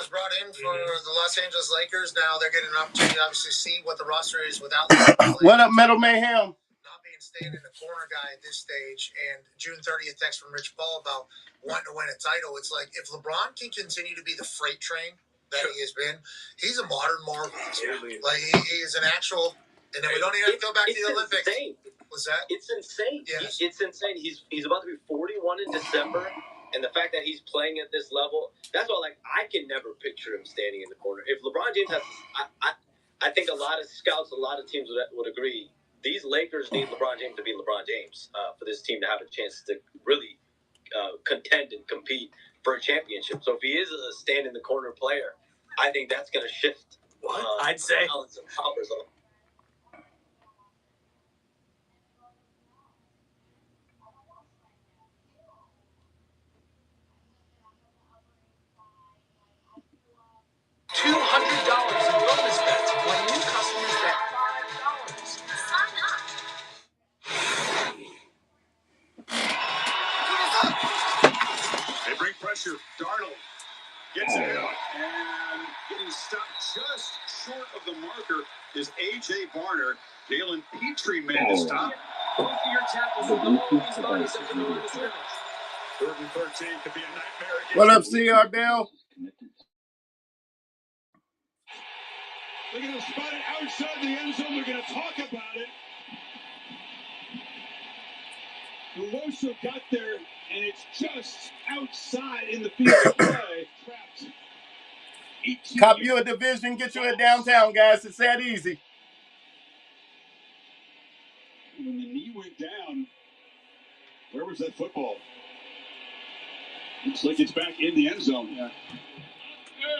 was brought in for the Los Angeles Lakers. Now they're getting an opportunity to obviously see what the roster is without LeBron. What up, Metal Mayhem? Not being staying in the corner guy at this stage. And June 30th text from Rich Paul about wanting to win a title. It's like if LeBron can continue to be the freight train that he has been, he's a modern Marvel. Like he is an actual. And then we don't even have to go back to the Olympics. Insane. What's that? It's insane. Yes. It's insane. He's about to be 41 in December, and the fact that he's playing at this level, that's why I can never picture him standing in the corner. If LeBron James has, I think a lot of scouts, a lot of teams would agree. These Lakers need LeBron James to be LeBron James for this team to have a chance to really contend and compete for a championship. So if he is a stand in the corner player, I think that's going to shift. I'd say. Balance and power result. $200 in bonus bets when new customers bet $5. Sign up. They bring pressure. Darnold gets it out and getting stopped just short of the marker is A.J. Barner. Jalen Petrie made the stop. Both of your tackles are the only bodies that can run the scrimmage. 3rd and 13 could be a nightmare again. What up, CR Bell? Look at him spotted outside the end zone. They're going to talk about it. Deloso got there, and it's just outside in the field of play. Trapped. Cop you a division, get you a downtown, guys. It's that easy. When the knee went down, where was that football? Looks like it's back in the end zone. Yeah.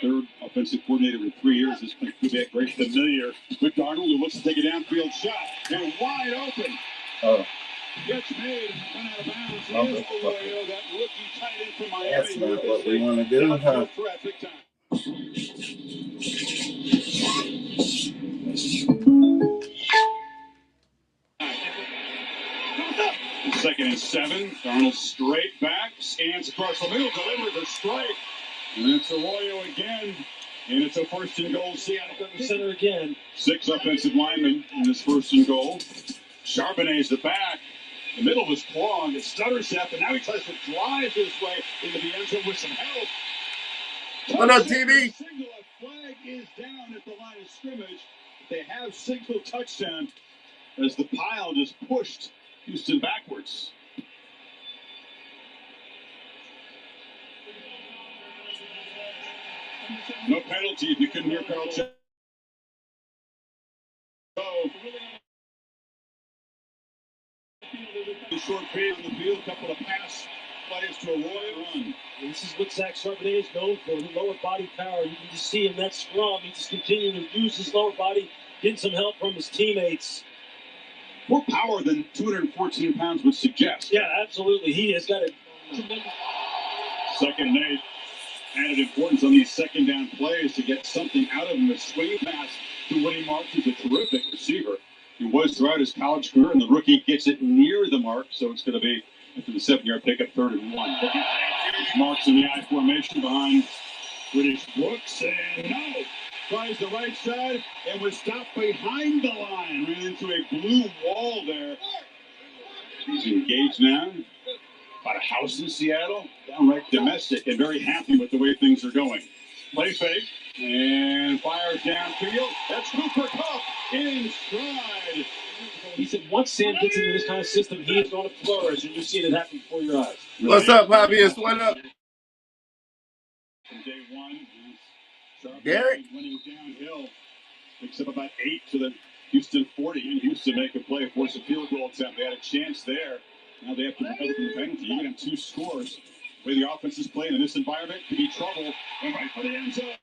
Third offensive coordinator in 3 years. This could be very familiar with Darnold, who looks to take a downfield shot. And wide open. Oh. Gets made, run out of bounds. Here's Arroyo, that rookie tight end from Miami. That's not what we want to do, huh? Second and 7. Darnold straight back, scans across the middle, delivers a strike. And it's Arroyo again. And it's a 1st and goal. Seattle at the center again. 6 offensive linemen in this 1st and goal. Charbonnet's the back. The middle was clogged. It's Stuttercept, and now he tries to drive his way into the end zone with some help. What up, TV? Signal, a flag is down at the line of scrimmage. They have signal touchdown as the pile just pushed Houston backwards. No penalty if you couldn't hear Carl Check. Short period on the field, a couple of pass plays to Arroyo run. This is what Zach Charbonnet is known for, lower body power. You can just see in that scrum, he just continuing to use his lower body, getting some help from his teammates. More power than 214 pounds would suggest. Yeah, absolutely. He has got a tremendous... 2nd and 8. Added importance on these 2nd down plays to get something out of him. The swing pass to Woody Marks, who's a terrific receiver. He was throughout his college career, and the rookie gets it near the mark, so it's going to be after the 7-yard pickup, 3rd and 1. Marks in the I formation behind British Brooks, and no, tries the right side and was stopped behind the line. Ran into a blue wall there. He's engaged now. About a house in Seattle, downright domestic, and very happy with the way things are going. Play fake, and fires downfield. That's Cooper Kupp in stride. He said once Sam gets into this kind of system, he is going to flourish, and you see it happen before your eyes. What's up, Javier? What up? From day one, Derek? running downhill. Picks up about 8 to the Houston 40, and Houston make a play, force a field goal attempt. They had a chance there. Now they have to recover from the penalty. You get them 2 scores. The way the offense is playing in this environment could be trouble. And right for the end zone.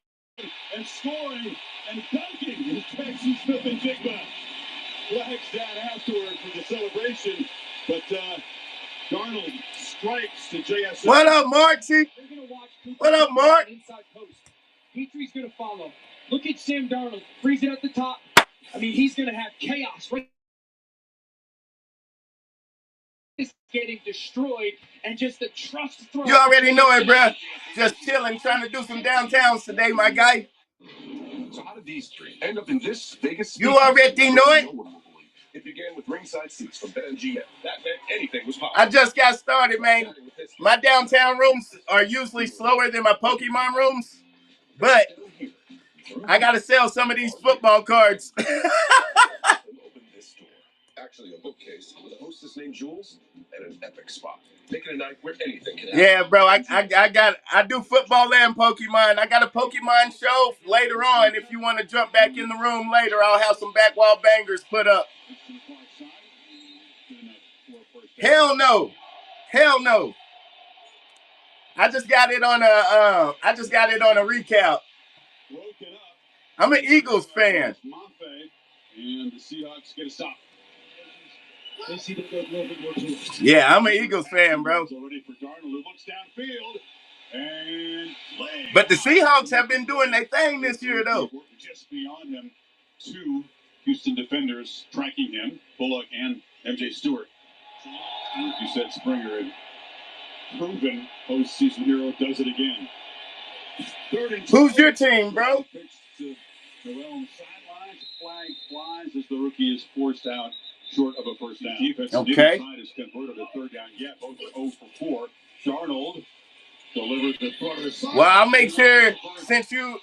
And scoring and dunking is Paxton Smith and Jigba. Flags down afterward for the celebration. But Darnold strikes to JSN. What up, Marksy? What up, Mark? Inside post. Petrie's going to follow. Look at Sam Darnold. Freeze it at the top. I mean, he's going to have chaos right is getting destroyed, and just the trust throw. You already know it, bruh. Just chilling, trying to do some downtowns today, my guy. So how did these three end up in this Vegas? You already know it. It began with ringside seats from BetMGM. That meant anything was possible. I just got started, man. My downtown rooms are usually slower than my Pokemon rooms, but I gotta sell some of these football cards. Actually, a bookcase with a hostess named Jules and an epic spot. Make it a night where anything can happen. Yeah, bro. I do football and Pokemon. I got a Pokemon show later on. If you want to jump back in the room later, I'll have some back wall bangers put up. Hell no. Hell no. I just got it on a recap. I'm an Eagles fan. And the Seahawks get a stop. Yeah, I'm an Eagles fan, bro. But the Seahawks have been doing their thing this year, though. Just beyond him, two Houston defenders tracking him, Bullock and MJ Stewart. And as you said, Springer had proven postseason hero does it again. Who's your team, bro? Sidelines, flag flies as the rookie is forced out short of a first down. Defense okay. Side is converted a third down yet. Both are 0 for 4. Darnold delivers the throw. Well, I'll make sure since you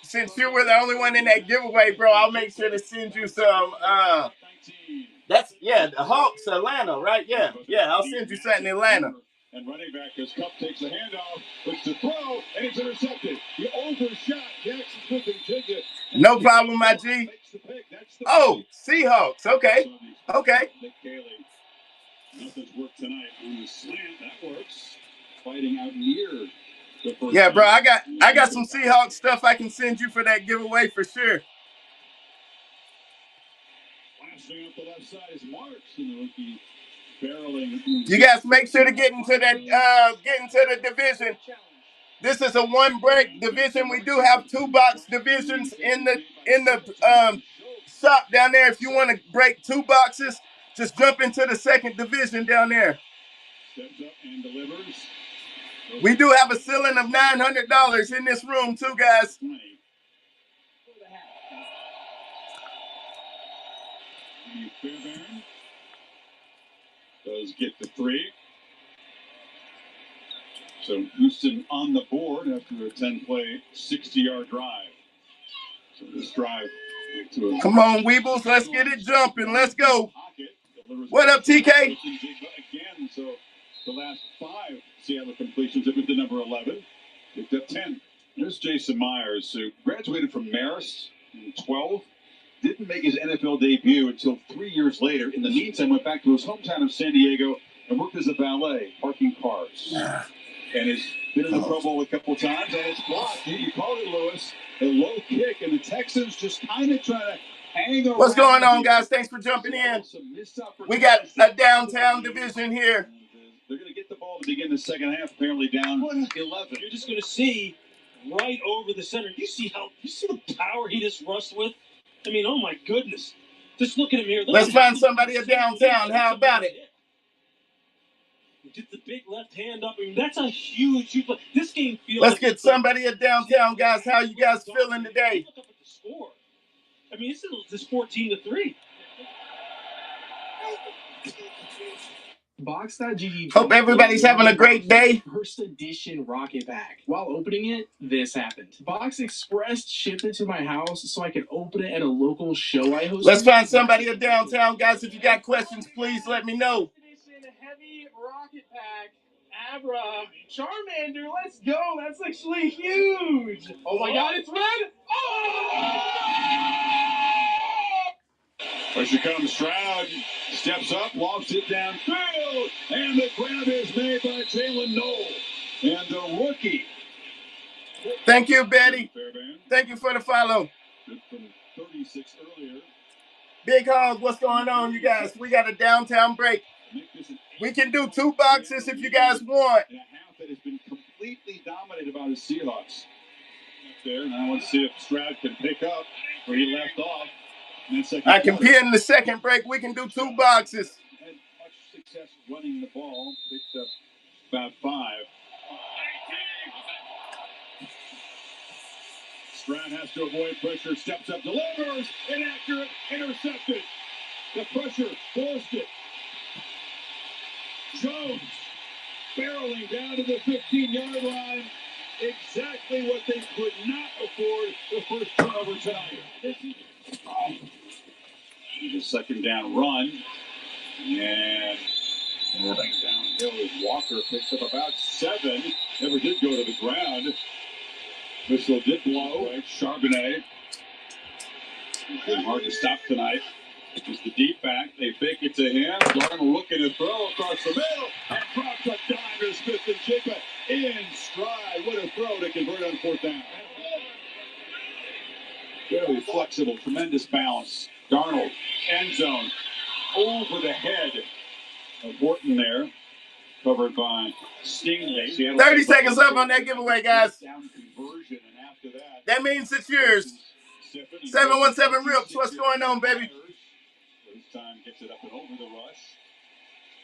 were the only one in that giveaway, bro. I'll make sure to send you some. The Hawks, Atlanta, right? Yeah. I'll send you something in Atlanta. And running back as Cup takes the handoff, looks to throw, and it's intercepted. He overshot Jackson Smith and Jigga. No problem, my G. Oh, Seahawks. Okay. Nick Caley. Nothing's worked tonight on the slant. That works. Fighting out near the first. Yeah, bro. I got some Seahawks stuff I can send you for that giveaway for sure. Flashing up the left side is Marks, and the rookie barreling. You guys make sure to get into the division. This is a one break division. We do have 2-box divisions in the shop down there. If you want to break 2 boxes, just jump into the second division down there. Steps up and delivers. We do have a ceiling of $900 in this room too, guys. Fairbairn does get the 3. So Houston on the board after a 10-play, 60-yard drive. So this drive to a... Come on, Weebles, let's get it jumping. Let's go. What up, TK? Again, so the last 5 Seattle completions have been to number 11. Picked up 10. There's Jason Myers, who graduated from Marist in 12. Didn't make his NFL debut until 3 years later. In the meantime, went back to his hometown of San Diego and worked as a valet, parking cars. And has been in the Pro Bowl a couple times, and it's blocked. You called it, Lewis. A low kick, and the Texans just kind of trying to hang around. What's going on, guys? Thanks for jumping in. We got a downtown division here. They're going to get the ball to begin the second half, apparently down 11. You're just going to see right over the center. You see the power he just rushed with? I mean, oh my goodness. Just look at him here. Let's find somebody at downtown. How about it? Did the big left hand up. I mean, that's a huge play. This game feels Let's get somebody at downtown, guys. How you guys feeling today? Look up at the score. I mean, it's 14-3. Box.gtd. Hope everybody's having a great day. First edition rocket pack. While opening it, this happened. Box Express shipped it to my house so I could open it at a local show I hosted. Let's find somebody at downtown, guys. If you got questions, please let me know. Heavy rocket pack. Abra. Charmander, let's go. That's actually huge. Oh my god, it's red. Oh! Pressure comes. Stroud steps up, lofts it downfield, and the grab is made by Jalen Noel. And the rookie. Thank you, Betty. Thank you for the follow. Good from 36 earlier. Big Hog, what's going on, you guys? We got a downtown break. We can do 2 boxes if you guys want. In a half that has been completely dominated by the Seahawks. Up there, and I want to see if Stroud can pick up where he left off. I can pin the second break. We can do 2 boxes. Had much success running the ball. Picked up about 5. Stroud has to avoid pressure, steps up, delivers, inaccurate, intercepted. The pressure forced it. Jones barreling down to the 15-yard line. Exactly what they could not afford the first turnover tonight. The second down run. And rolling downhill is Walker. Picks up about 7. Never did go to the ground. Whistle did blow. Right. Charbonnet. It's been hard to stop tonight. It's the deep back. They fake it to him. Darnold looking to throw across the middle. And drops a dime to Smith and Jigba in stride. What a throw to convert on 4th down. Very flexible. Tremendous balance. Darnold, end zone. Over the head of Horton there. Covered by Stingley. 30 seconds up on that giveaway, guys. That means it's yours. 717 Rips, what's going on, baby? This time gets it up and over the rush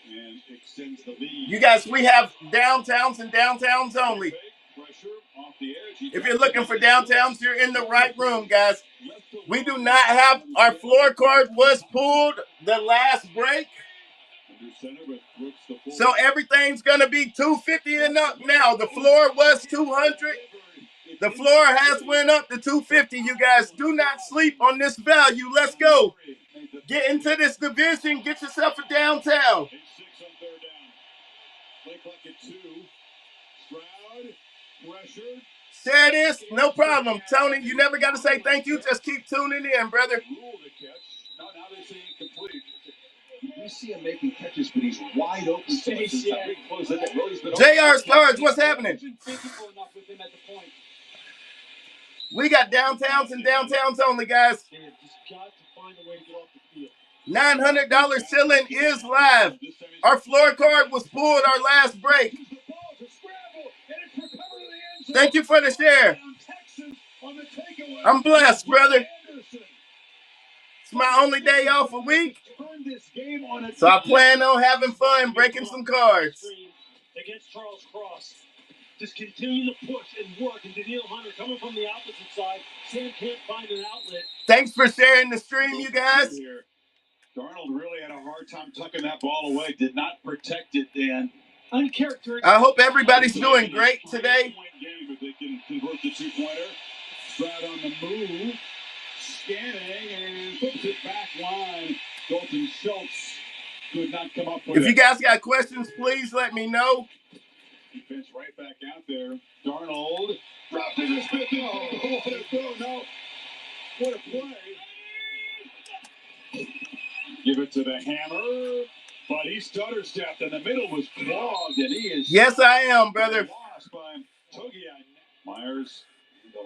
and extends the lead. You guys, we have downtowns and downtowns only. If you're looking for downtowns, you're in the right room, guys. We do not have, our floor card was pulled the last break. So everything's going to be $250 and up now. The floor was $200. The floor has went up to $250. You guys do not sleep on this value. Let's go. Get into this division. Get yourself a downtown. Share this. No problem. Tony, you never got to say thank you. Just keep tuning in, brother. You see him making catches, but he's wide open. JR Stars, what's happening? We got downtowns and downtowns only, guys. $900 ceiling is live. Our floor card was pulled our last break. Thank you for the share. I'm blessed, brother. It's my only day off a week. So I plan on having fun, breaking some cards. Against Charles Cross. Just continue to push and work. And Daniil Hunter coming from the opposite side. Sam can't find an outlet. Thanks for sharing the stream, you guys. Darnold really had a hard time tucking that ball away. Did not protect it, Dan. Uncharacteristic. I hope everybody's doing great today. They can convert the 2-pointer. Stroud on the move. Scanning and puts it back line. Dalton Schultz could not come up with it. If you guys got questions, please let me know. Defense right back out there. Darnold dropped it to Smith. Oh, what a throw. No. What a play. Give it to the Hammer. But he stutter stepped and the middle was clogged and he is. Yes, I am, brother. Myers.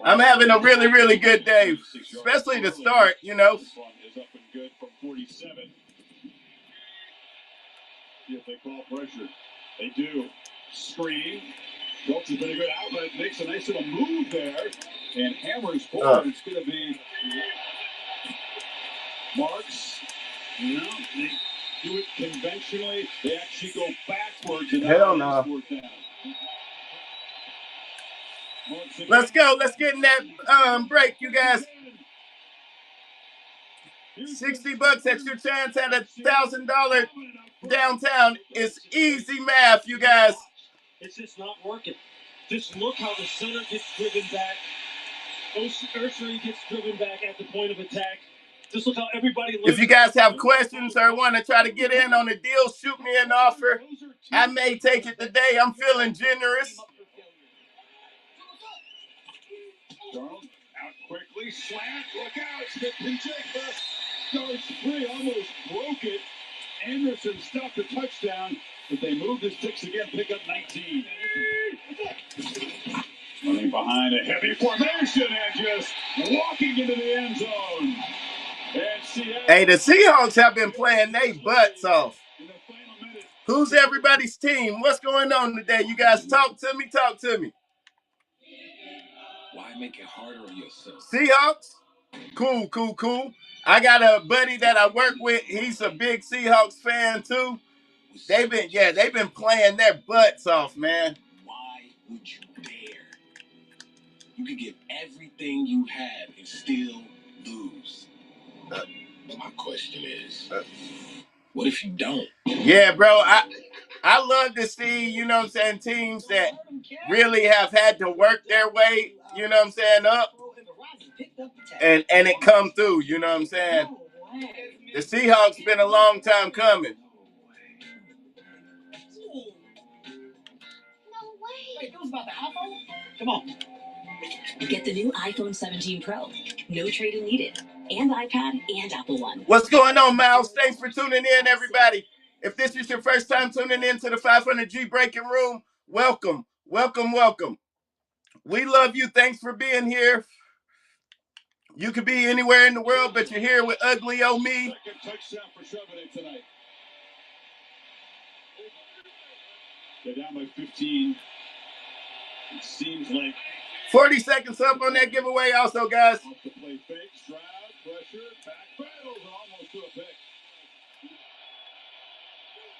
I'm having a really, really good day, especially to start, you know. Is up and good from 47. See if they call pressure. They do. Screen. Schultz has been a good outlet. Makes a nice little move there. And hammers forward. It's going to be Marks. No, they do it conventionally. They actually go backwards. And hell no. Let's go. Let's get in that break, you guys. $60 extra chance at $1,000 downtown is easy math, you guys. It's just not working. Just look how the center gets driven back. Ursery gets driven back at the point of attack. Just look how everybody looks. If you guys have questions or want to try to get in on the deal, shoot me an offer. I may take it today. I'm feeling generous. Darnold out quickly, slant, look out, Smith and Jigba starts free, almost broke it. Anderson stopped the touchdown, but they moved the sticks again, pick up 19. Running behind a heavy formation and just walking into the end zone. Hey, the Seahawks have been playing their butts off. Who's everybody's team? What's going on today? You guys talk to me, talk to me. Why make it harder on yourself? Seahawks? Cool, cool, cool. I got a buddy that I work with. He's a big Seahawks fan, too. They've been playing their butts off, man. Why would you dare? You could give everything you have and still lose. My question is, what if you don't? Yeah, bro. I love to see, you know what I'm saying, teams that really have had to work their way, you know what I'm saying, up and it come through, you know what I'm saying. The Seahawks been a long time coming. Wait, that was about the iPhone? Come on. Get the new iPhone 17 Pro. No trade-in needed. And iPad and Apple One. What's going on, Miles? Thanks for tuning in, everybody. If this is your first time tuning in to the 500G Breaking Room, welcome, welcome, welcome. We love you. Thanks for being here. You could be anywhere in the world, but you're here with Ugly O Me. Second touchdown for Charbonnet tonight. They're down by 15. It seems like 40 seconds up on that giveaway also, guys. off the play fake, Stroud, pressure, back pedals, and almost to a pick.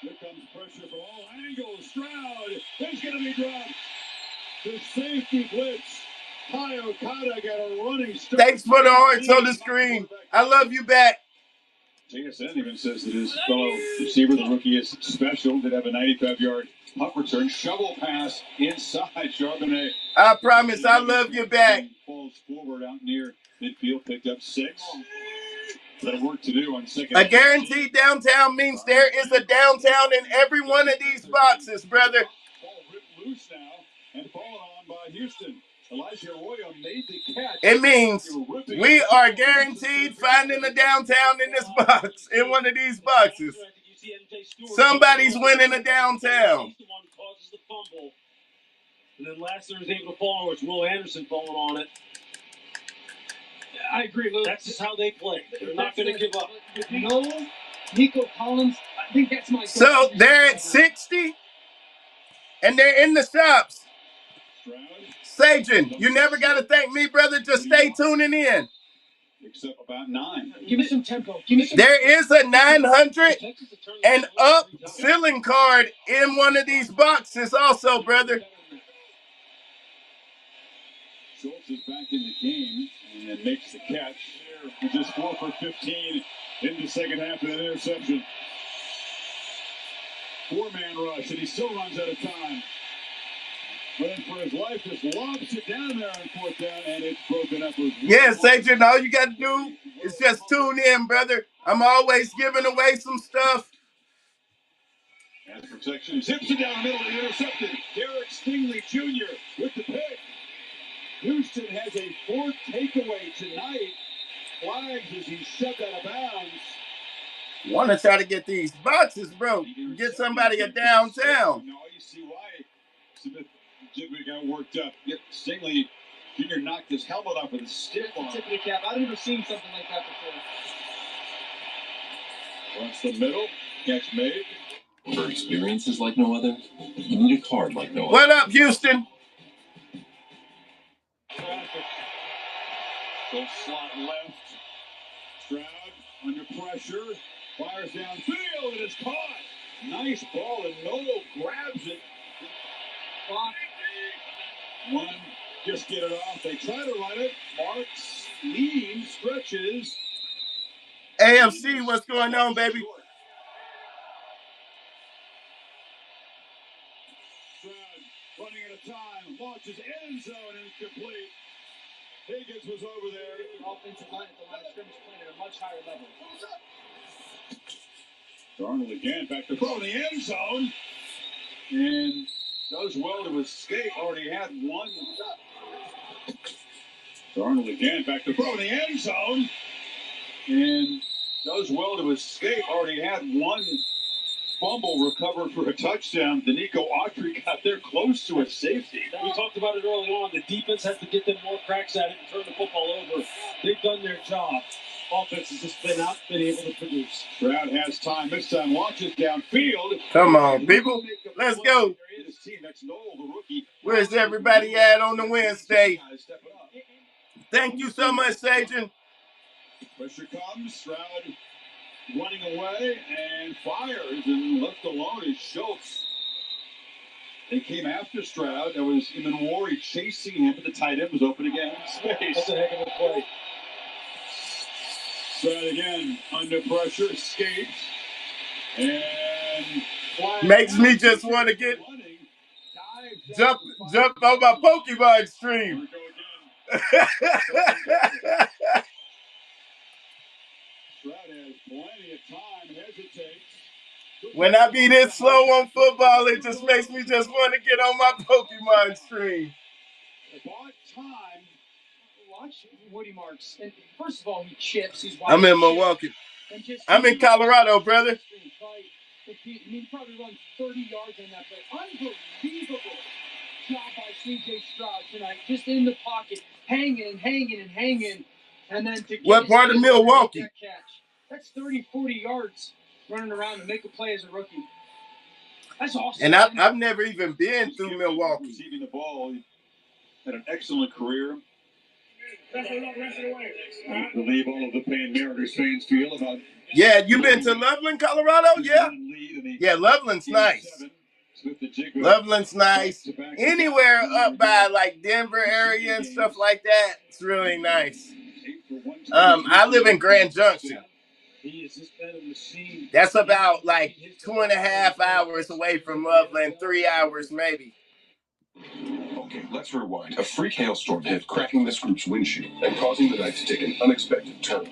Here comes pressure from all angles. Stroud is going to be dropped. The safety blitz. Ty Okada got a running start. Thanks for the hearts on the screen. I love you back. JSN even says that his fellow receiver, the rookie, is special. Did have a 95-yard punt return, shovel pass inside Charbonnet. I promise I love you back. Falls forward out near midfield, picked up 6. Got work to do on second. A guaranteed downtown means there is a downtown in every one of these boxes, brother. Ball ripped loose now and fallen on by Houston. Elijah Arroyo made the catch. It means we are guaranteed finding a downtown in this box, in one of these boxes. Somebody's winning a downtown. And then Lassiter was able to fall, or it's Will Anderson falling on it. I agree, Lou. That's just how they play. They're not going to give up. No, Nico Collins, I think that's my... So they're at 60, and they're in the shops. Sajin, you never got to thank me, brother. Just stay tuning in. Picks up about 9. Give me some tempo. Give me some... There is a 900 and up ceiling card in one of these boxes also, brother. Schultz is back in the game and makes the catch. He's just 4 for 15 in the second half of that interception. 4-man rush, and he still runs out of time. Running for his life, just lobs it down there on 4th down, and it's broken up. Yes, Adrian, all you got to do is just tune in, brother. I'm always giving away some stuff. As protection, zips it down the middle and intercepted. Derek Stingley Jr. with the pick. Houston has a 4th takeaway tonight. Flags as he shoved out of bounds. Want to try to get these boxes, bro. Get somebody a downtown. No, you see why Smith Jigby got worked up. Yet Stingley Jr. knocked his helmet off with a stick on. Tip of the cap. I've never seen something like that before. Runs the middle. Catch made. For experiences like no other, you need a card like no other. What up, Houston? Go slot left. Stroud under pressure. Fires downfield and it's caught. Nice ball and Noel grabs it. One, just get it off. They try to run it. Marks, leads, stretches. AFC, what's going on, baby? Stroud running at a time. Launches end zone incomplete. Higgins was over there. The offensive line at the line of scrimmage playing at a much higher level. Darnold again, back to throw in the end zone. And does well to escape. Already had one. Darnold again, back to throw in the end zone. And does well to escape. Already had one fumble recovered for a touchdown. Danico Autry got there close to a safety. We talked about it early on. The defense has to get them more cracks at it and turn the football over. They've done their job. Offense has just not been able to produce. Stroud has time. This time launches downfield. Come on, people. Let's go. His team, that's Noel, the rookie. Where's everybody at on the Wednesday? Thank you so much, Sajin. Pressure comes. Stroud running away and fires, and left alone is Schultz. They came after Stroud. There was Imanwari chasing him, but the tight end was open again in space. That's a heck of a play. Stroud again under pressure, escapes, and makes me just want to get jump on my Pokemon stream. When I be this slow on football, it just makes me just want to get on my Pokemon stream. Watch Woody Marks. And first of all, he chips. He's I'm in Milwaukee. I'm in Colorado, brother. He probably runs 30 yards on that play. Unbelievable job by C.J. Stroud tonight. Just in the pocket, hanging. And then to get what part of Milwaukee? That catch. That's 30, 40 yards running around to make a play as a rookie. That's awesome. And I've never even been through Milwaukee. Receiving the ball, had an excellent career. I believe all of the Pan Mariners fans feel about. Yeah, you been to Loveland, Colorado? Yeah. Yeah, Loveland's nice. Loveland's nice. Anywhere up by like Denver area and stuff like that, it's really nice. I live in Grand Junction. That's about like 2.5 hours away from Loveland, 3 hours maybe. Okay, let's rewind. A freak hailstorm hit, cracking this group's windshield and causing the night to take an unexpected turn.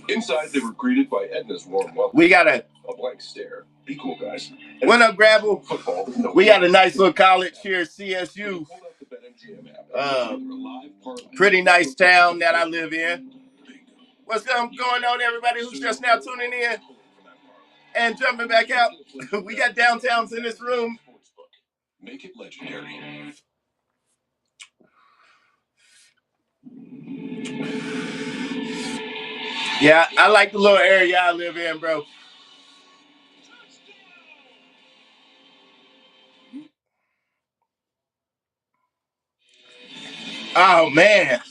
Inside, they were greeted by Edna's warm welcome. We got a blank stare. Be cool, guys. What up, Grabble? Football. We got a nice little college here, CSU. Pretty nice town that I live in. What's going on, everybody who's just now tuning in and jumping back out? We got downtowns in this room. Make it legendary. Yeah, I like the little area I live in, bro. Oh, man.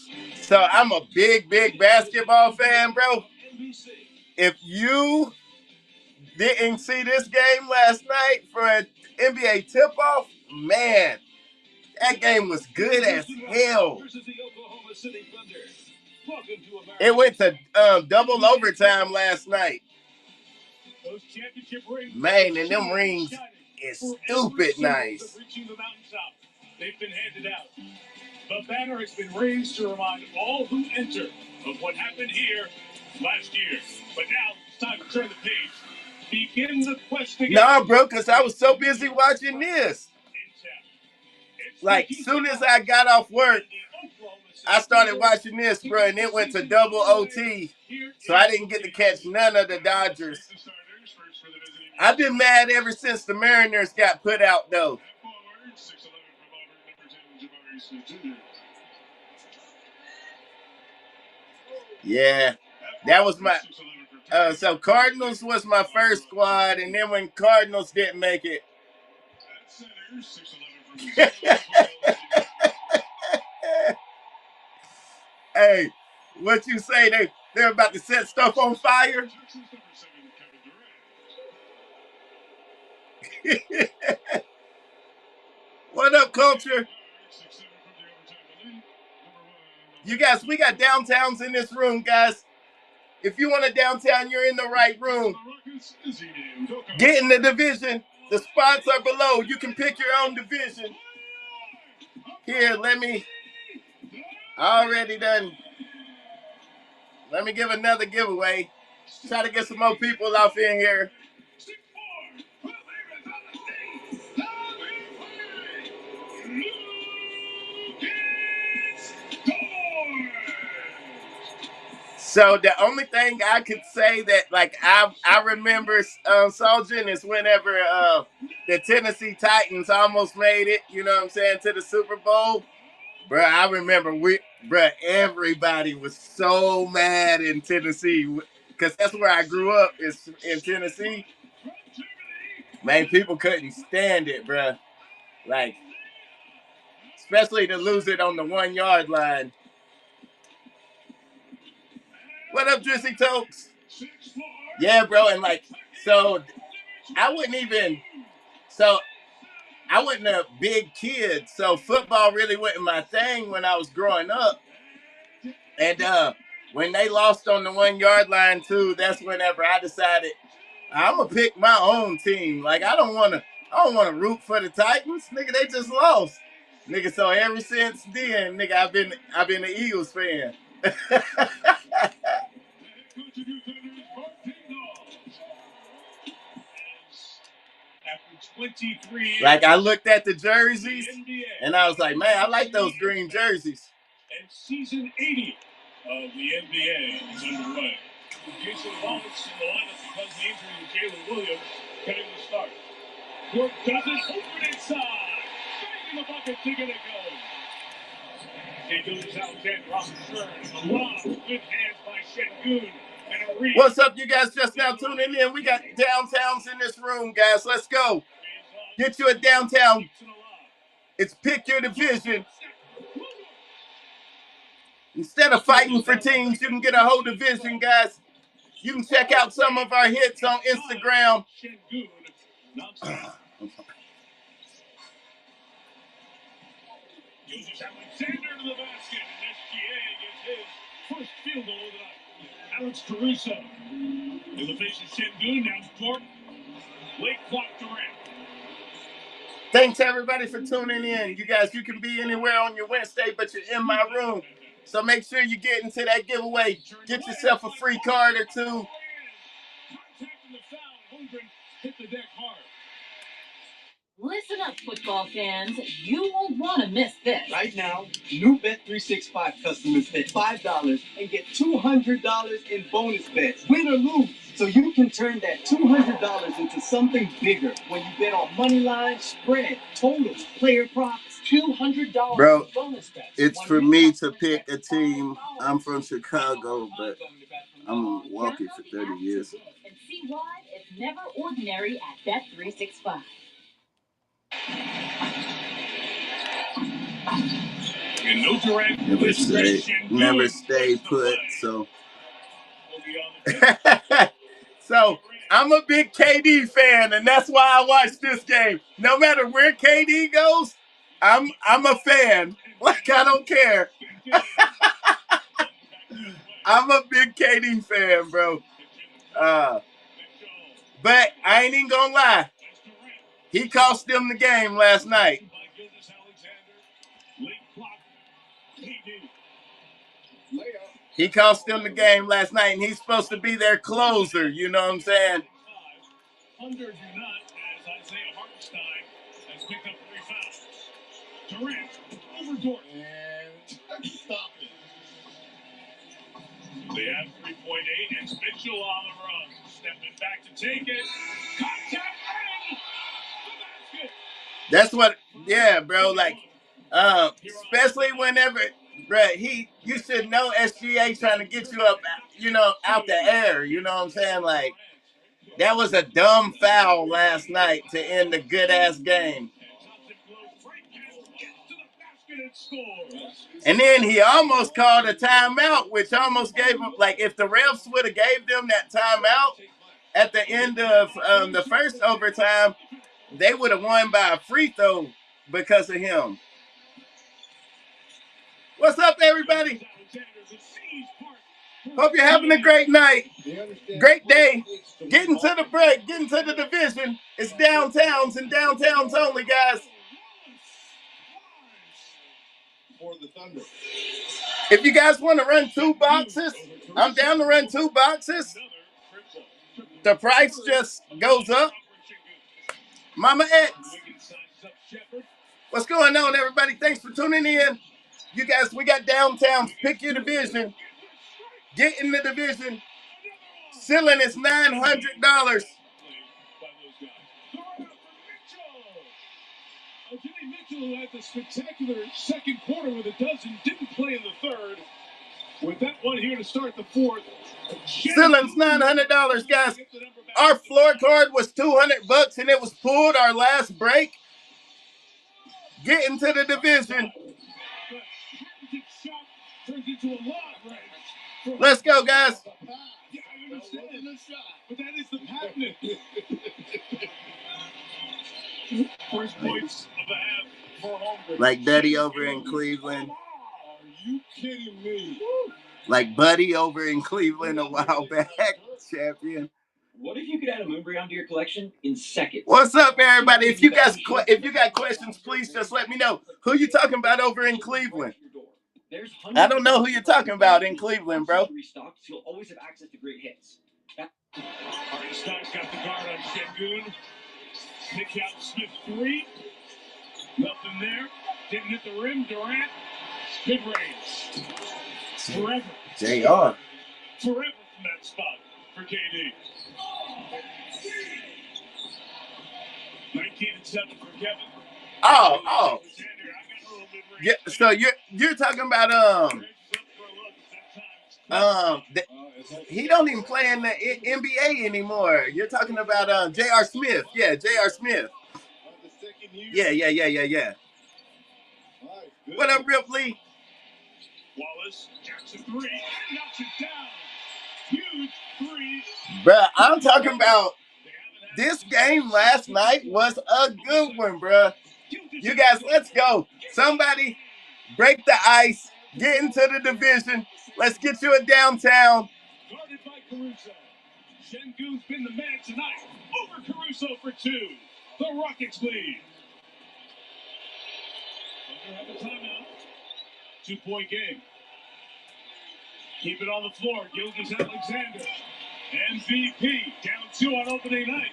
So I'm a big basketball fan, bro. If you didn't see this game last night for an NBA tip-off, man, that game was good as hell. It went to double overtime last night. Man, and them rings is stupid nice. They've been handed out. The banner has been raised to remind all who enter of what happened here last year. But now it's time to turn the page. Begin the quest again. Nah, bro, because I was so busy watching this. Like, soon as I got off work, I started watching this, bro, and it went to double OT. So I didn't get to catch none of the Dodgers. I've been mad ever since the Mariners got put out, though. Yeah, that was my. So Cardinals was my first squad, and then when Cardinals didn't make it. Hey, what you say? They're about to set stuff on fire? What up, culture? You guys, we got downtowns in this room, guys. If you want a downtown, you're in the right room. Get in the division. The spots are below. You can pick your own division. Here, let me give another giveaway. Try to get some more people off in here. So the only thing I could say that like I remember Soldier is whenever the Tennessee Titans almost made it, you know what I'm saying, to the Super Bowl. Bruh, I remember everybody was so mad in Tennessee because that's where I grew up, is in Tennessee. Man, people couldn't stand it, bruh. Like, especially to lose it on the 1 yard line. What up, Drizzy Tokes? Yeah, bro, and like, so I wasn't a big kid, so football really wasn't my thing when I was growing up. And when they lost on the 1 yard line too, that's whenever I decided I'm gonna pick my own team. Like I don't wanna root for the Titans, nigga. They just lost, nigga. So ever since then, nigga, I've been an Eagles fan. Like I looked at the jerseys and I was like, man, I like those green jerseys. And season 80 of the NBA is underway. Jason Wallace in the lineup because of the injury to Jalen Williams getting the start. Court does it, open inside. Bang in the bucket to get it going. Alexander off the turn. A lob, good hands by Şengün. And a read. What's up, you guys just now tuning in? We got downtowns in this room, guys. Let's go. Get you a downtown. It's pick your division. Instead of fighting for teams, you can get a whole division, guys. You can check out some of our hits on Instagram. Uses Alexander to the basket, and SGA gets his first field goal to Alex Caruso. In the face of Şengün, down to court. Late clock Durant. Thanks, everybody, for tuning in. You guys, you can be anywhere on your Wednesday, but you're in my room. So make sure you get into that giveaway. Get yourself a free card or two. Hit the deck hard. Listen up, football fans. You won't want to miss this. Right now, new Bet365 customers bet $5 and get $200 in bonus bets, win or lose. So you can turn that $200 into something bigger when you bet on money line, spread, totals, player props. $200 Bro, bonus bets. it's for me to pick a team. I'm from Chicago, but I'm in Milwaukee for 30 years. And see why it's never ordinary at Bet365. And no Durant. Never stay put. So, so I'm a big KD fan, and that's why I watch this game. No matter where KD goes, I'm a fan. Like I don't care. I'm a big KD fan, bro. But I ain't even gonna lie. He cost them the game last night. He cost them the game last night, and he's supposed to be their closer. You know what I'm saying? Under do not, as Isaiah Hartenstein has picked up 3 fouls. Durant over Dort. And stop it. They have 3.8, and Mitchell on the run. Stepping back to take it. Contact and the basket. That's what, yeah, bro. Like, especially whenever, bro, you should know SGA trying to get you up, you know, out the air. You know what I'm saying? Like, that was a dumb foul last night to end the good ass game. And then he almost called a timeout, which almost gave him, like, if the refs would have gave them that timeout at the end of the first overtime, they would have won by a free throw because of him. What's up, everybody? Hope you're having a great night. Great day. Getting to the break, getting to the division. It's downtowns and downtowns only, guys. If you guys want to run 2 boxes, I'm down to run 2 boxes. The price just goes up. Mama X. What's going on, everybody? Thanks for tuning in. You guys, we got downtowns. Pick your division. Get in the division. Ceiling is $900. Jimmy Mitchell had the spectacular second quarter with a dozen, didn't play in the third. With that one here to start the fourth. Ceiling's $900, guys. Our floor card was $200 and it was pulled our last break. Get into the division. Let's go, guys. But that is the patent. First points of the half for home. Like Buddy over in Cleveland. Are you kidding me? Like Buddy over in Cleveland a while back, champion. What if you could add a Moonbrand to your collection in seconds? What's up, everybody? If you got questions, please just let me know. Who you talking about over in Cleveland? I don't know who you're talking about in Cleveland, bro. Restocked, so you'll always have access to great hits. Hartenstein's got the guard on Şengün. Pick out Smith 3. Nothing there. Didn't hit the rim. Durant. Good range. Forever. JR. Forever from that spot for KD. 19-7 for Kevin. Oh. Yeah, so you're talking about he don't even play in the NBA anymore. You're talking about J.R. Smith. Yeah, J.R. Smith. Yeah. What up, Ripley? Wallace jacks a 3 and knocks it down. Huge 3. Bruh, I'm talking about this game last night was a good one, bruh. You guys, let's go. Somebody break the ice, get into the division. Let's get you a downtown. Guarded by Caruso. Şengün's been the man tonight. Over Caruso for 2. The Rockets lead. Thunder have a timeout. 2-point game. Keep it on the floor. Gilgeous-Alexander. MVP. Down 2 on opening night.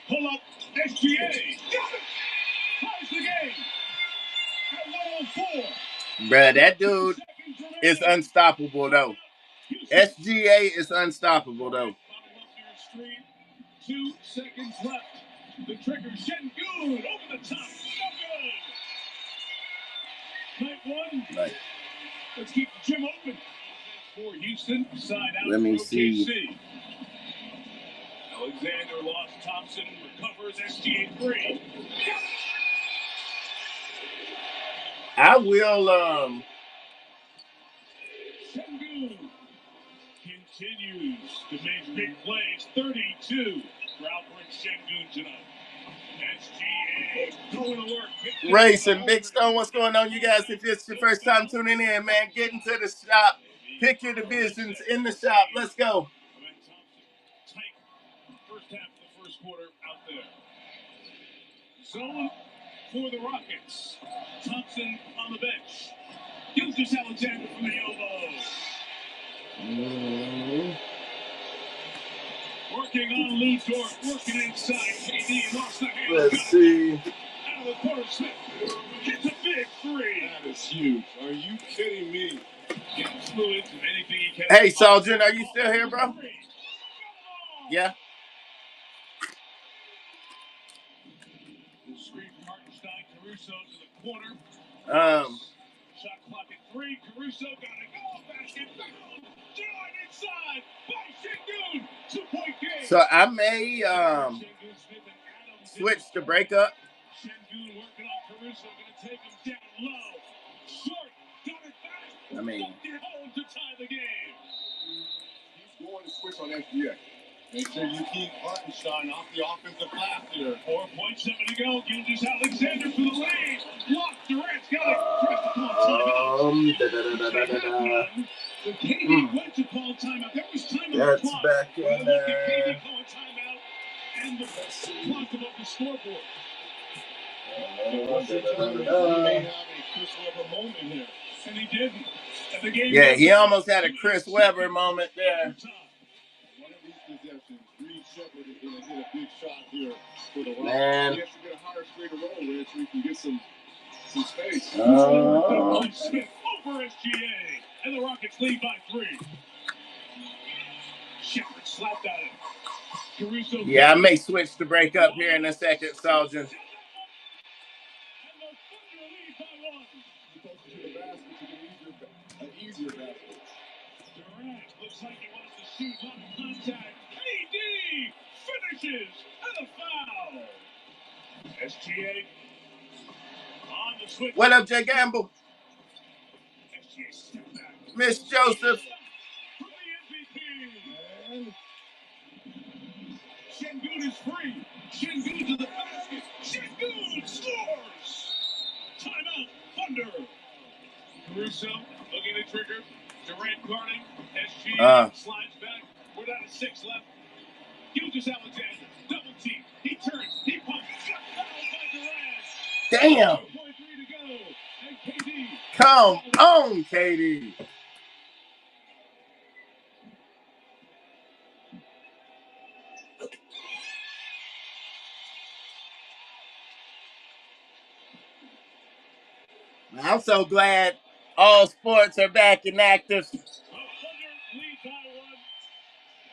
Pull up SGA. Got it. Ties the game. At 104. Bruh, that dude is unstoppable, though. SGA is unstoppable, though. 2 seconds left. The trigger, Şengün over the top. No good. Night 1. Right. Let's keep the gym open. For Houston, side out. Let me for see. OKC. Alexander lost. Thompson recovers. SGA 3. I will Şengün continues to make big plays. 32 for Alfred Şengün tonight. SGA going to work. Race and Big Stone, what's going on, you guys? If it's your first time tuning in, man, get into the shop. Pick your divisions in the shop. Let's go. Tight first half of the first quarter out there. Zone for the Rockets. Thompson on the bench. Gilgeous-Alexander from the elbow. Working on Lou Dort, working inside. KD lost the hand. Let's see. Out of the corner, Smith gets a big 3. That is huge. Are you kidding me? Getting fluid to anything he can. Hey, Sergeant, are you still here, bro? Yeah. Screen from Hartenstein, Caruso to the corner. Shot clock at 3. Caruso got to go. Basket foul. Done inside by Şengün. 2-point game. So I may switch to breakup. Şengün working on Caruso. Going to take him down low. Short. Got it back. I mean, home to tie the game. He's going to switch on SGA. Make sure you keep Hartenstein off the offensive glass here. 4.7 to go. Gilgeous-Alexander for the lead. Block. Durant's got it. Pressed upon timeout. So KD went to call timeout. There was time on the clock. That's back in Look at KD calling timeout and the clock above the scoreboard. He may have a Chris Webber moment here. And he didn't. And the game yeah, he almost had a Chris Webber moment there. One of these possessions, Reed Shepherd is going to hit a big shot here for the Rockets. Man. He has to get a higher straight to roll with so he can get some space. Smith over SGA. And the Rockets lead by 3. Shepherd slapped at it. Caruso. Yeah, I may switch to break up here in a second, Sergeant. Easier basket. Durant looks like he wants to shoot on contact. KD finishes and a foul. SGA on the switch. What up, Jay Gamble? SGA step back. Miss Joseph. For the MVP. Şengün is free. Şengün to the basket. Şengün scores. Timeout, Thunder. Caruso looking to trigger. Durant guarding. SGA slides back. We're down to 6 left. Gilgeous Alexander, double team. He turns. He pumps. Got fouled by Durant. Damn. 2.3 to go. And KD. Come on, KD. I'm so glad all sports are back and active. Thunder lead by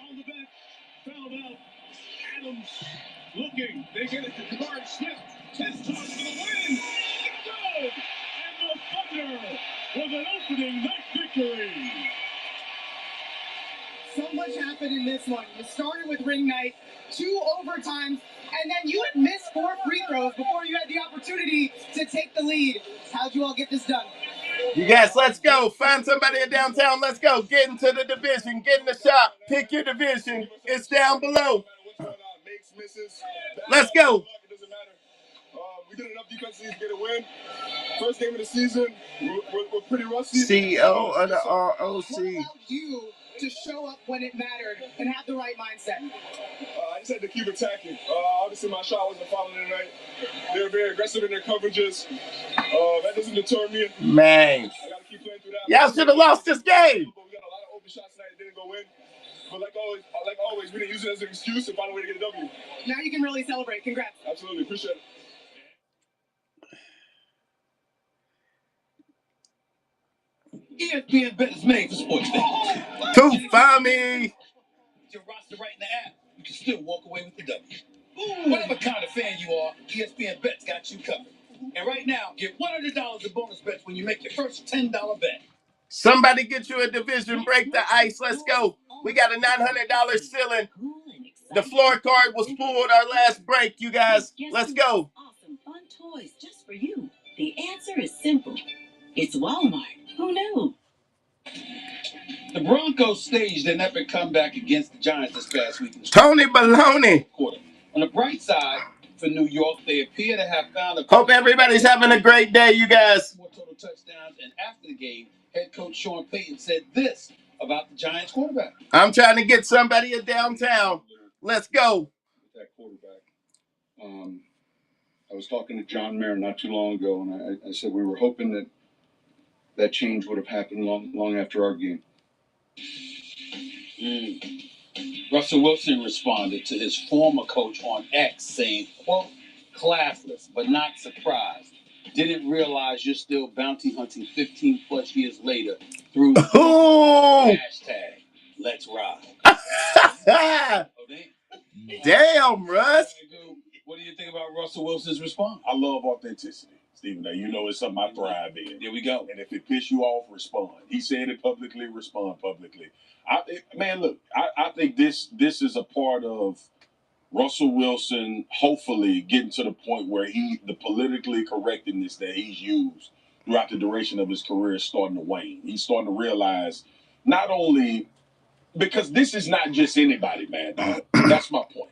1. On the bench, fouled out. Adams looking. They get it to Jabari Smith. His toss for the win. Good. And the Thunder with an opening night victory. So much happened in this one. You started with ring night, 2 overtimes, and then you had missed 4 free throws before you had the opportunity to take the lead. How'd you all get this done? You guys, let's go. Find somebody in downtown. Let's go. Get into the division. Get in the shop. Pick your division. It's down below. Let's go. We did enough defensively to get a win. First game of the season, we're pretty rusty. CEO of the ROC. What allowed you to show up when it mattered and have the right mindset? I just had to keep attacking. Obviously, my shot wasn't falling tonight. They were very aggressive in their coverages. That doesn't deter me. Man. I gotta keep playing through that. Y'all should have lost this game. But we got a lot of open shots tonight that didn't go in. But like always, we didn't use it as an excuse to find a way to get a W. Now you can really celebrate. Congrats. Absolutely. Appreciate it. ESPN Bet is made for sports fans. Two for me. Your roster right in the app, you can still walk away with the W. Whatever kind of fan you are, ESPN Bet's got you covered. And right now, get $100 in bonus bets when you make your first $10 bet. Somebody get you a division. Break the ice. Let's go. We got a $900 ceiling. The floor card was pulled our last break, you guys. Let's go. Awesome fun toys just for you. The answer is simple. It's Walmart. Who knew? The Broncos staged an epic comeback against the Giants this past week. Tony Baloney. On the bright side, for New York, they appear to have found a... Hope everybody's having a great day, you guys. More total touchdowns, and after the game, head coach Sean Payton said this about the Giants quarterback. I'm trying to get somebody in downtown. Let's go. That quarterback. I was talking to John Mayer not too long ago, and I said we were hoping that change would have happened long after our game. Russell Wilson responded to his former coach on X saying, quote, classless, but not surprised. Didn't realize you're still bounty hunting 15 plus years later through hashtag let's ride. Damn, Russ. What do you think about Russell Wilson's response? I love authenticity, Stephen A. You know it's something I thrive in. There we go. And if it piss you off, respond. He said it publicly, respond publicly. I think this is a part of Russell Wilson hopefully getting to the point where the politically correctness that he's used throughout the duration of his career is starting to wane. He's starting to realize not only because this is not just anybody, man. That's my point.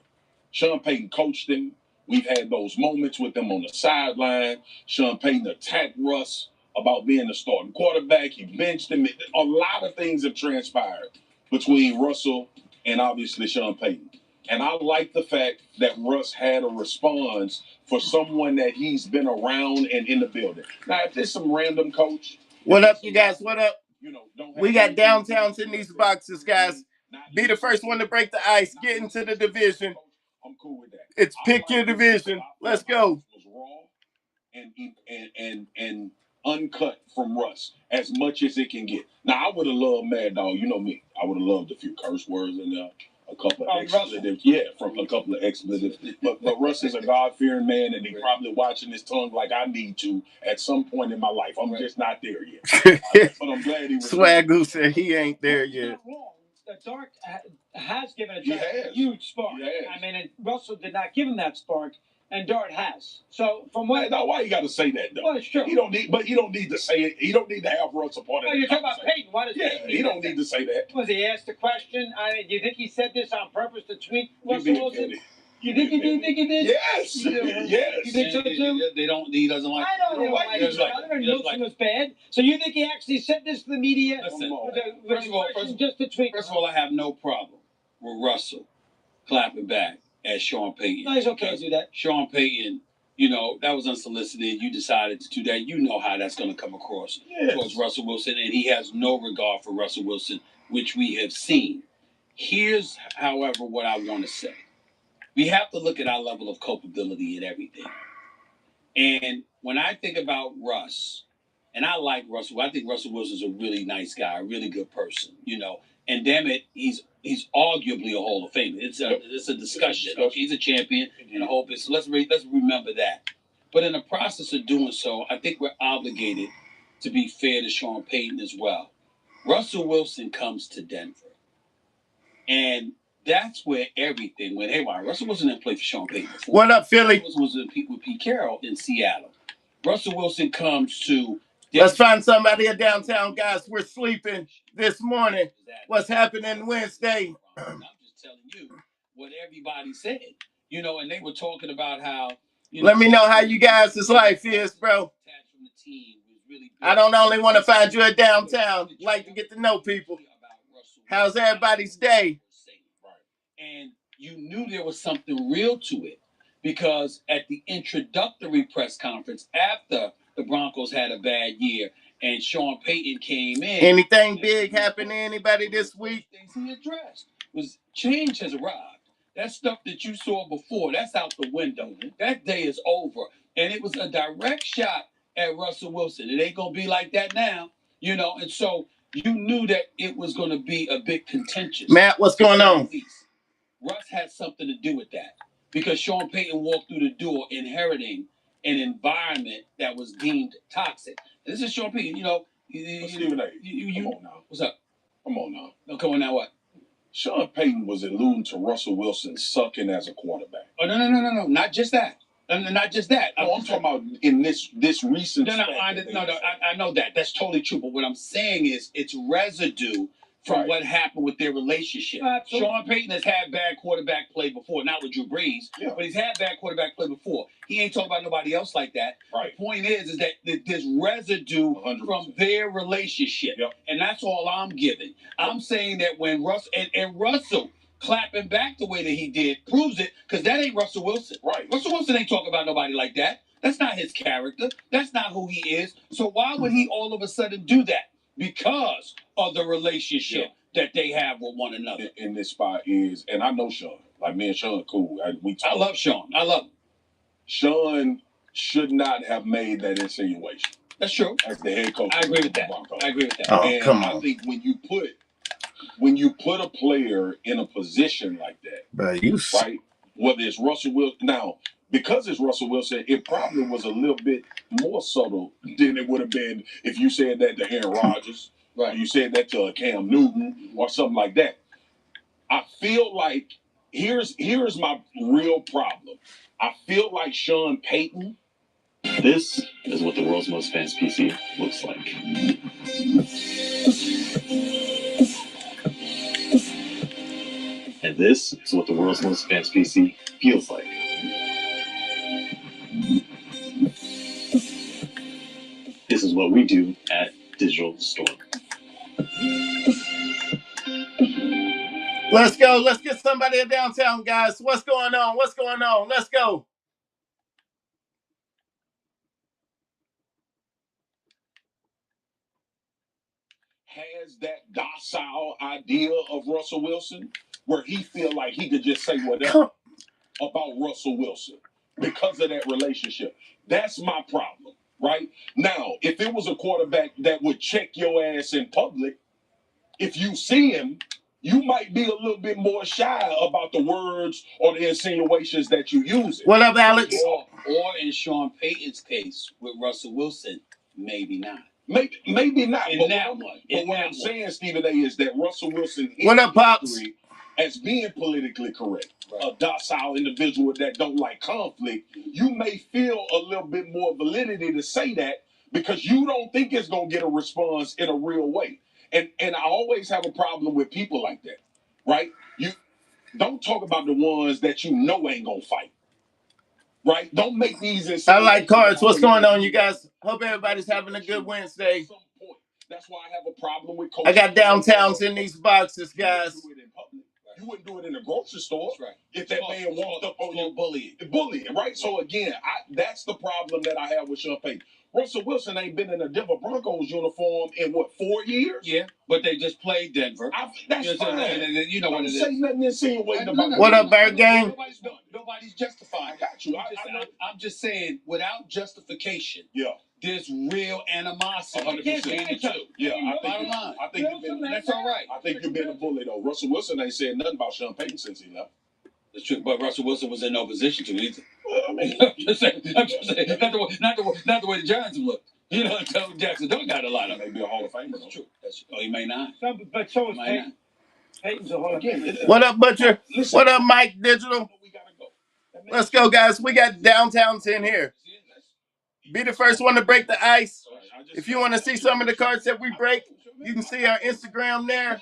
Sean Payton coached him. We've had those moments with them on the sideline. Sean Payton attacked Russ about being the starting quarterback. He benched him. A lot of things have transpired between Russell and obviously Sean Payton. And I like the fact that Russ had a response for someone that he's been around and in the building. Now, if there's some random coach. What up, you guys? What up? We got downtowns in these boxes, guys. Be the first one to break the ice. Get into the division. I'm cool with that. It's pick your division. Let's go. And uncut from Russ as much as it can get. Now I would have loved Mad Dog. You know me. I would have loved a few curse words in there, a couple of expletives. Yeah, from a couple of expletives. But Russ is a God-fearing man, and he's probably watching his tongue like I need to at some point in my life. I'm just not there yet. But I'm glad he was. Swagoo said he ain't there yet. Dark has given a huge spark. I mean, and Russell did not give him that spark. And Dart has. So from what? Now, why you got to say that though? Well, it's true. He don't need to say it. He don't need to have Russell part of it. Oh, you're talking about Peyton. Why does Peyton he don't need to say that. Was he asked a question? Do you think he said this on purpose to tweak Russell Wilson? You think he did? Yes. Yes. You think so too? He doesn't like. I don't know why each other, and Wilson was bad. So you think he actually said this to the media? Listen, just to tweak. First of all, I have no problem with Russell clapping back at Sean Payton. No, he's okay to do that. Sean Payton, that was unsolicited. You decided to do that. You know how that's going to come across towards Russell Wilson, and he has no regard for Russell Wilson, which we have seen. Here's, however, what I want to say. We have to look at our level of culpability in everything. And when I think about Russ, and I like Russell, I think Russell Wilson's a really nice guy, a really good person, and damn it, he's arguably a Hall of Famer. It's a discussion. Okay, he's a champion, and I hope it's let's remember that. But in the process of doing so, I think we're obligated to be fair to Sean Payton as well. Russell Wilson comes to Denver, and that's where everything went haywire. Russell Wilson didn't play for Sean Payton before. What up, Philly? Russell was with Pete Carroll in Seattle. Russell Wilson comes to Denver. Let's find somebody at downtown, guys. We're sleeping this morning. What's happening Wednesday? I'm just telling you what everybody said. And they were talking about how. Let me know how you guys' life is, bro. I don't only want to find you at downtown. Like to get to know people. How's everybody's day? And you knew there was something real to it because at the introductory press conference after the Broncos had a bad year and Sean Payton came in. Anything big happened to anybody this week? Things he addressed was change has arrived. That stuff that you saw before, that's out the window. That day is over. And it was a direct shot at Russell Wilson. It ain't going to be like that now, and so you knew that it was going to be a bit contentious. Matt, what's going on? Russ had something to do with that because Sean Payton walked through the door inheriting an environment that was deemed toxic. This is Sean Payton, Stephen A. Come on now. What's up? Come on now. No, come on now, what? Sean Payton was alluding to Russell Wilson sucking as a quarterback. Oh, no. Not just that. Not just that. No, I'm talking about in this recent. No, I know that. That's totally true. But what I'm saying is it's residue from what happened with their relationship. Sean Payton has had bad quarterback play before, not with Drew Brees, but he's had bad quarterback play before. He ain't talking about nobody else like that. Right. The point is that there's residue 100%. from their relationship, and that's all I'm giving. I'm saying that when Russell and Russell clapping back the way that he did proves it, because that ain't Russell Wilson. Right. Russell Wilson ain't talking about nobody like that. That's not his character. That's not who he is. So why would he all of a sudden do that? Because of the relationship that they have with one another. In this spot is, and I know Sean. Like, me and Sean cool. I love Sean. I love him. Sean should not have made that insinuation. That's true. As the head coach. I agree with that. Oh, and come on. I think when you put a player in a position like that, right? Whether it's Russell Wilson now, because it's Russell Wilson, it probably was a little bit more subtle than it would have been if you said that to Aaron Rodgers, or you said that to Cam Newton, or something like that. I feel like here's my real problem. I feel like Sean Payton. This is what the world's most fans PC looks like. And this is what the world's most fans PC feels like. This is what we do at Digital Storm. Let's go. Let's get somebody at downtown, guys. What's going on? Let's go. Has that docile idea of Russell Wilson where he feel like he could just say whatever about Russell Wilson because of that relationship. That's my problem, right? Now, if it was a quarterback that would check your ass in public, if you see him, you might be a little bit more shy about the words or the insinuations that you use. What up, Alex? Or in Sean Payton's case with Russell Wilson, maybe not. Maybe not. But what I'm saying, Stephen A., is that Russell Wilson what up, Pops? as being politically correct. a docile individual that don't like conflict, you may feel a little bit more validity to say that because you don't think it's gonna get a response in a real way. And I always have a problem with people like that, right? You don't talk about the ones that you know ain't gonna fight. Right? Don't make these. I like cards. What's going on, you guys? Hope everybody's having a good Wednesday. That's why I have a problem with I got downtowns in these boxes, guys. You wouldn't do it in a grocery store. That's right. If that man walked up on you, bullying, right? So again, that's the problem that I have with Sean Payton. Russell Wilson ain't been in a Denver Broncos uniform in what, 4 years? Yeah, but they just played Denver. That's fine. You know what it is. Say nothing insinuating about what up, Bird Gang? Nobody's justifying. I got you. I'm just saying, without justification. Yeah. There's real animosity. 100%. Yeah, I think you've been. That's all right. I think you've been a bully though. Russell Wilson ain't said nothing about Sean Payton since he left. That's true, but Russell Wilson was in no position to either. Well, I mean, I'm just saying. Not the way the Giants looked. You know, Jackson don't got a lot of. Maybe a Hall of Famer. That's true. He may not. But so is Payton. Payton's a Hall of Famer. What up, Butcher? What up, Mike Digital? Let's go, guys. We got downtowns in here. Be the first one to break the ice. If you want to see some of the cards that we break, you can see our Instagram there.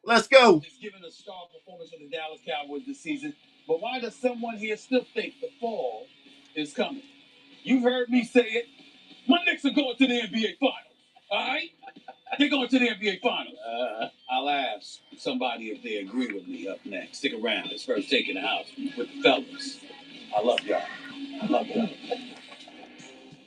Let's go. He's given a star performance for the Dallas Cowboys this season, but why does someone here still think the fall is coming? You've heard me say it. My Knicks are going to the NBA Finals. All right? They're going to the NBA Finals. I'll ask somebody if they agree with me up next. Stick around. It's First Take in the House with the fellas. I love y'all. I love y'all.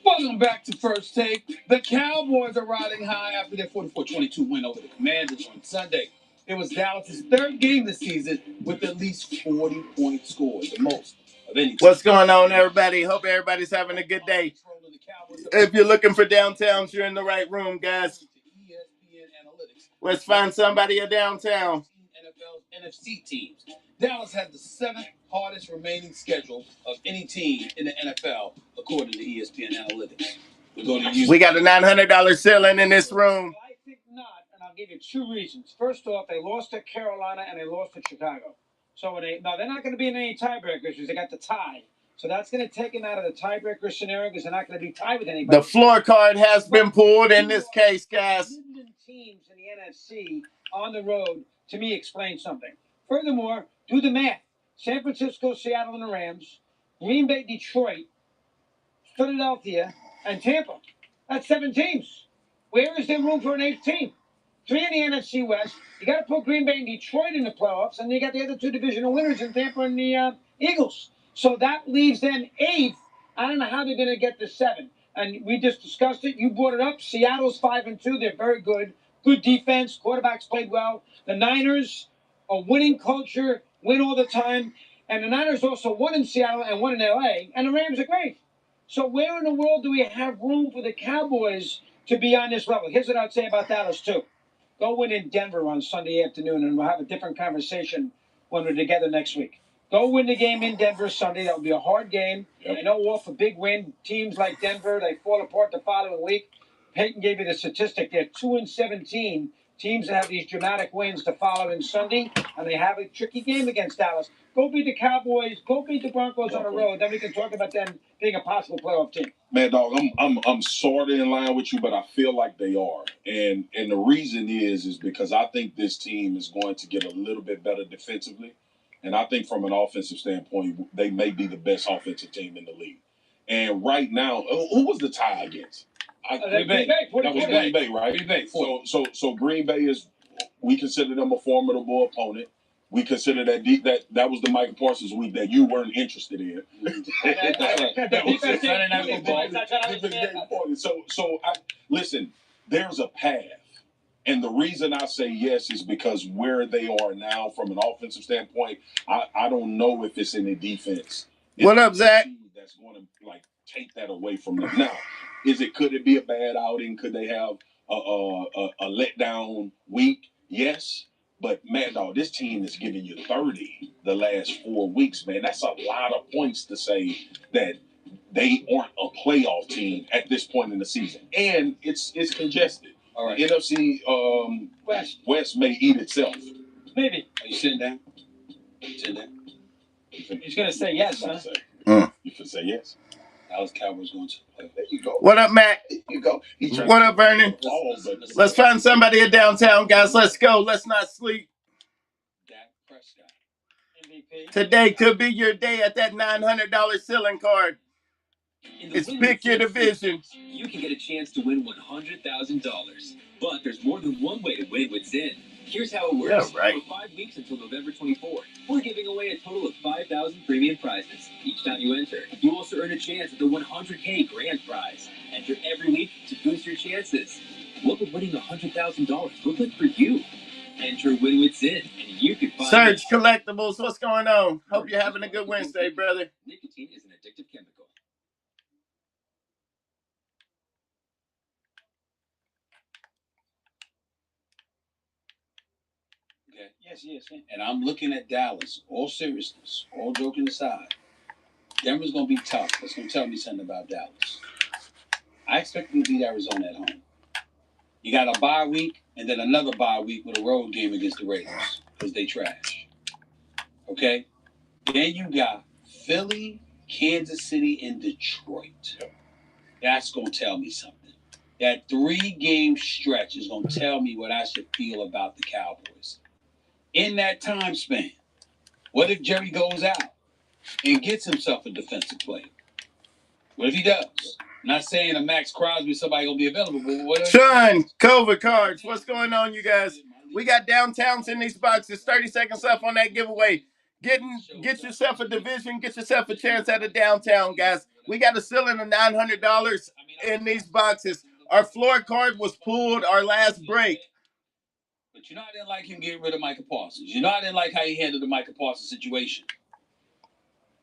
Welcome back to First Take. The Cowboys are riding high after their 44-22 win over the Commanders on Sunday. It was Dallas' third game this season with at least 40 points scored, the most of any team. What's going on, everybody? Hope everybody's having a good day. If you're looking for downtowns, you're in the right room, guys. Let's find somebody a downtown. NFL's NFC teams. Dallas had the 7th hardest remaining schedule of any team in the NFL, according to ESPN Analytics. We got a $900 ceiling in this room. I think not, and I'll give you 2 reasons. First off, they lost to Carolina and they lost to Chicago. So they're not going to be in any tiebreakers because they got the tie. So that's going to take them out of the tiebreaker scenario because they're not going to be tied with anybody. The floor card has been pulled in this case, guys. Teams in the NFC on the road, to me, explain something. Furthermore, do the math. San Francisco, Seattle, and the Rams, Green Bay, Detroit, Philadelphia, and Tampa. That's 7 teams. Where is there room for an 8th team? 3 in the NFC West. You got to put Green Bay and Detroit in the playoffs, and you got the other 2 divisional winners in Tampa and the Eagles. So that leaves them 8th. I don't know how they're going to get to 7. And we just discussed it. You brought it up. Seattle's 5-2. They're very good. Good defense. Quarterbacks played well. The Niners, a winning culture, win all the time. And the Niners also won in Seattle and won in LA. And the Rams are great. So where in the world do we have room for the Cowboys to be on this level? Here's what I'd say about Dallas, too. Go win in Denver on Sunday afternoon, and we'll have a different conversation when we're together next week. Go win the game in Denver Sunday. That will be a hard game. Yep. I know off a big win. Teams like Denver, they fall apart the following week. Peyton gave you the statistic. They're 2-17. Teams that have these dramatic wins the following Sunday, and they have a tricky game against Dallas. Go beat the Cowboys. Go beat the Broncos on the road. Then we can talk about them being a possible playoff team. Man, dog, I'm sort of in line with you, but I feel like they are, and the reason is because I think this team is going to get a little bit better defensively, and I think from an offensive standpoint, they may be the best offensive team in the league. And right now, who was the tie against? Green Bay. That was Green Bay, right? Green Bay. So Green Bay we consider them a formidable opponent. We consider that was the Michael Parsons week that you weren't interested in. Listen, there's a path. And the reason I say yes is because where they are now from an offensive standpoint, I don't know if it's in the defense. What up, Zach? That's going to take that away from them. Now, could it be a bad outing? Could they have a letdown week? Yes. But, man, dog, this team is giving you 30 the last 4 weeks, man. That's a lot of points to say that they aren't a playoff team at this point in the season. And it's congested. All right. The NFC West may eat itself. Maybe. Are you sitting down? Sitting down. He's going to say yes, huh? You can say yes. Dallas Cowboys going to play. There you go. What up, Mac? There you go. What up, Vernon? Let's find somebody in downtown, guys. Let's go. Let's not sleep. Dak Prescott. MVP. Today could be your day at that $900 ceiling card. It's pick your division. You can get a chance to win $100,000. But there's more than one way to win with Zinn. Here's how it works. Yeah, right. For 5 weeks until November 24th, we're giving away a total of 5,000 premium prizes each time you enter. You also earn a chance at the $100K grand prize. Enter every week to boost your chances. What would winning $100,000 look like for you? Enter Win with Zinn, and you can find Surge Collectibles, what's going on? Hope you're having a good Wednesday, brother. Nicotine is an addictive chemical. Okay. Yes. And I'm looking at Dallas, all seriousness, all joking aside. Denver's going to be tough. That's going to tell me something about Dallas. I expect them to beat Arizona at home. You got a bye week and then another bye week with a road game against the Raiders because they trash. Okay? Then you got Philly, Kansas City, and Detroit. That's going to tell me something. That 3-game stretch is going to tell me what I should feel about the Cowboys. In that time span, what if Jerry goes out and gets himself a defensive player? What if he does? I'm not saying a Max Crosby, somebody going to be available, but what if... Sean, COVID cards, what's going on, you guys? We got downtowns in these boxes. 30 seconds left on that giveaway. Get yourself a division. Get yourself a chance at a downtown, guys. We got a ceiling of $900 in these boxes. Our floor card was pulled our last break. But you know I didn't like him getting rid of Micah Parsons. You know I didn't like how he handled the Micah Parsons situation.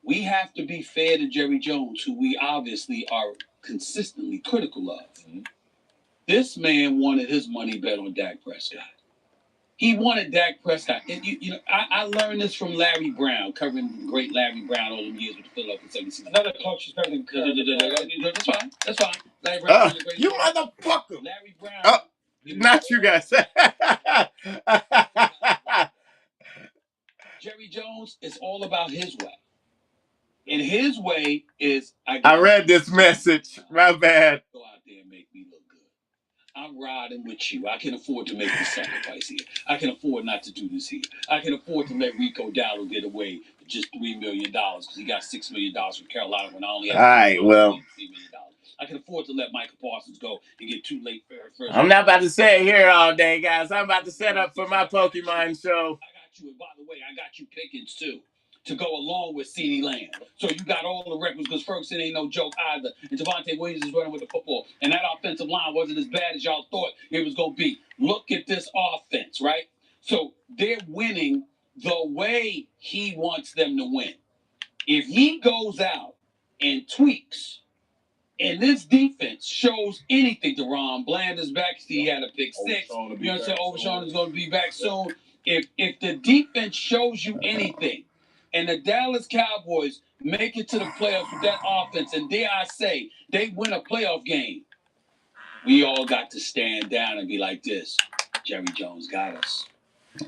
We have to be fair to Jerry Jones, who we obviously are consistently critical of. Mm-hmm. This man wanted his money bet on Dak Prescott. He wanted Dak Prescott. And I learned this from Larry Brown, covering the great Larry Brown all them years with the Philadelphia 76ers. Another coach is better than Kirk. That's fine. Larry Brown. You motherfucker. Larry Brown. Oh, not you guys. Jerry Jones is all about his way. And his way is... I read this message. My bad. Go out there and make me look good. I'm riding with you. I can afford to make the sacrifice here. I can afford not to do this here. I can afford to let Rico Dowdle get away with just $3 million because he got $6 million from Carolina when I only had $3 million. I can afford to let Micah Parsons go and get too late first. I'm not about to sit here all day, guys. I'm about to set up for my Pokemon show. I got you. And by the way, I got you Pickens too, to go along with CeeDee Lamb. So you got all the records because Ferguson ain't no joke either. And Javonte Williams is running with the football. And that offensive line wasn't as bad as y'all thought it was going to be. Look at this offense, right? So they're winning the way he wants them to win. If he goes out and tweaks, and this defense shows anything to Ron Bland is back. He had a pick 6. You know what I'm saying? Overshawn is going to be back soon. If the defense shows you anything, and the Dallas Cowboys make it to the playoffs with that offense, and dare I say, they win a playoff game, we all got to stand down and be like this. Jerry Jones got us.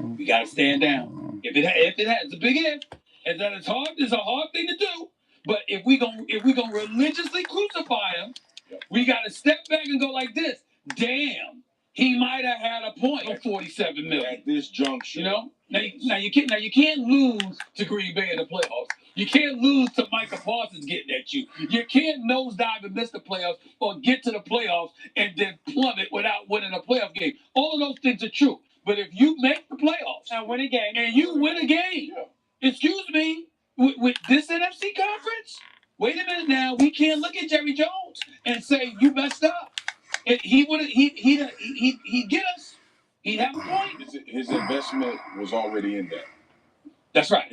We got to stand down. If it has, it's a big if. And that it's a hard thing to do. But if we gonna religiously crucify him, we got to step back and go like this. Damn, he might have had a point of $47 million at this juncture. You know, now you can't lose to Green Bay in the playoffs. You can't lose to Micah Parsons getting at you. You can't nosedive and miss the playoffs or get to the playoffs and then plummet without winning a playoff game. All of those things are true. But if you make the playoffs and win a game, excuse me, with this NFC conference, wait a minute now, we can't look at Jerry Jones and say you messed up. He'd get us. He'd have a point. His investment was already in that. That's right.